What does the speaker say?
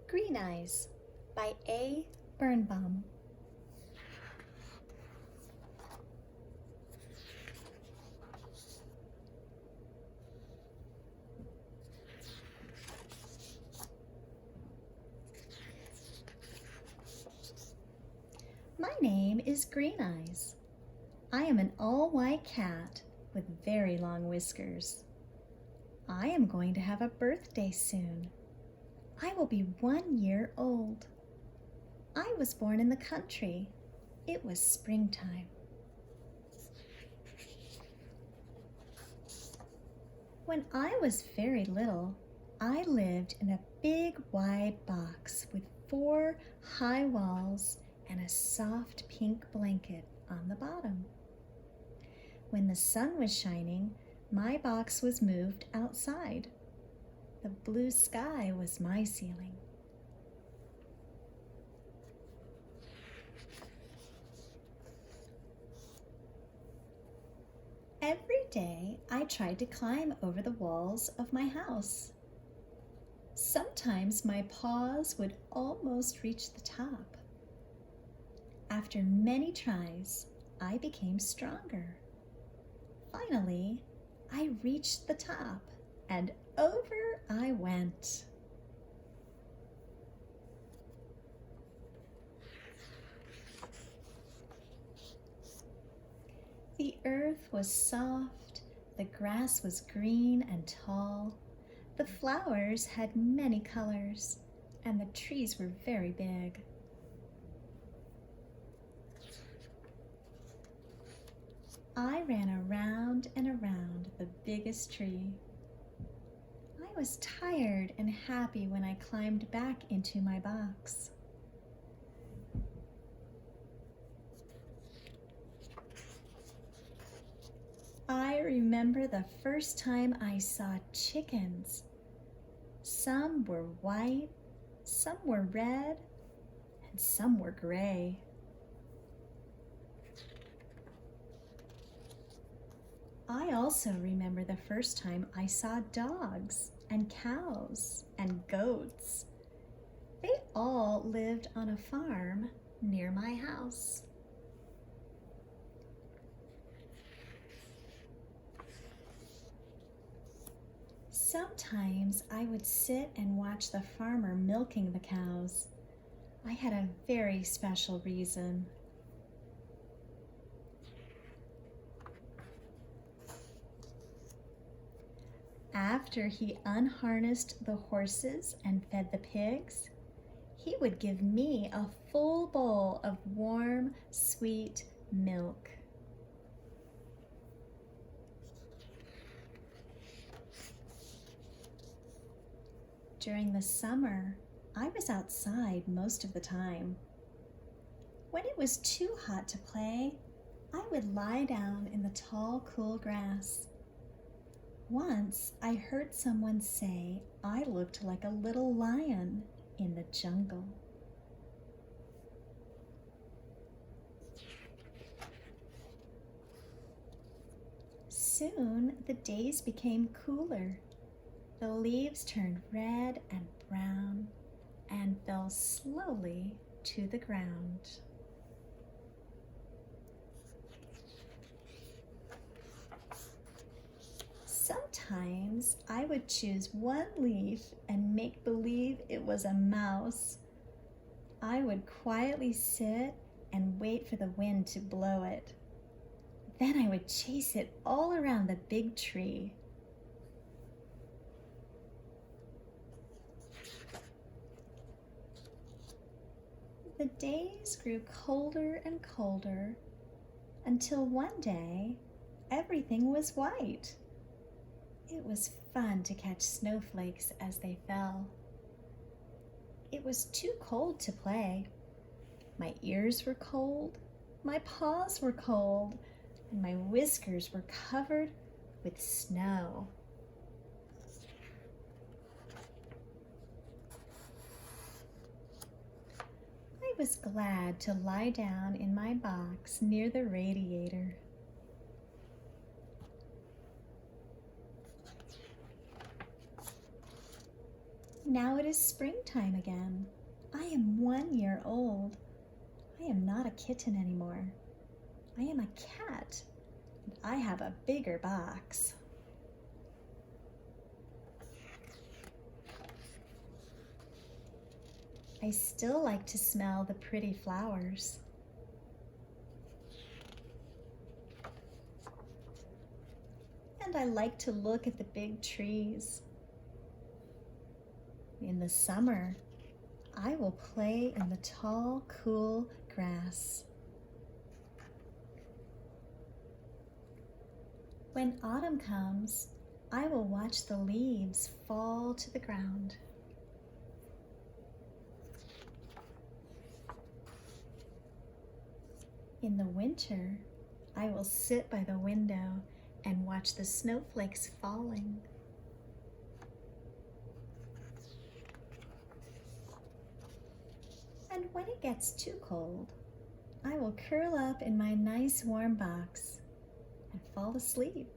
Green Eyes by A. Birnbaum. My name is Green Eyes. I am an all-white cat with very long whiskers. I am going to have a birthday soon. I will be 1 year old. I was born in the country. It was springtime. When I was very little, I lived in a big wide box with 4 high walls and a soft pink blanket on the bottom. When the sun was shining, my box was moved outside. The blue sky was my ceiling. Every day I tried to climb over the walls of my house. Sometimes my paws would almost reach the top. After many tries, I became stronger. Finally, I reached the top and over I went. The earth was soft, the grass was green and tall, the flowers had many colors, and the trees were very big. I ran around and around the biggest tree. I was tired and happy when I climbed back into my box. I remember the first time I saw chickens. Some were white, some were red, and some were gray. I also remember the first time I saw dogs and cows and goats. They all lived on a farm near my house. Sometimes I would sit and watch the farmer milking the cows. I had a very special reason. After he unharnessed the horses and fed the pigs, he would give me a full bowl of warm, sweet milk. During the summer, I was outside most of the time. When it was too hot to play, I would lie down in the tall, cool grass. Once I heard someone say I looked like a little lion in the jungle. Soon the days became cooler. The leaves turned red and brown and fell slowly to the ground. Sometimes I would choose one leaf and make believe it was a mouse. I would quietly sit and wait for the wind to blow it. Then I would chase it all around the big tree. The days grew colder and colder until one day everything was white. It was fun to catch snowflakes as they fell. It was too cold to play. My ears were cold, my paws were cold, and my whiskers were covered with snow. I was glad to lie down in my box near the radiator. Now it is springtime again. I am 1 year old. I am not a kitten anymore. I am a cat, and I have a bigger box. I still like to smell the pretty flowers. And I like to look at the big trees. In the summer, I will play in the tall, cool grass. When autumn comes, I will watch the leaves fall to the ground. In the winter, I will sit by the window and watch the snowflakes falling. And when it gets too cold, I will curl up in my nice warm box and fall asleep.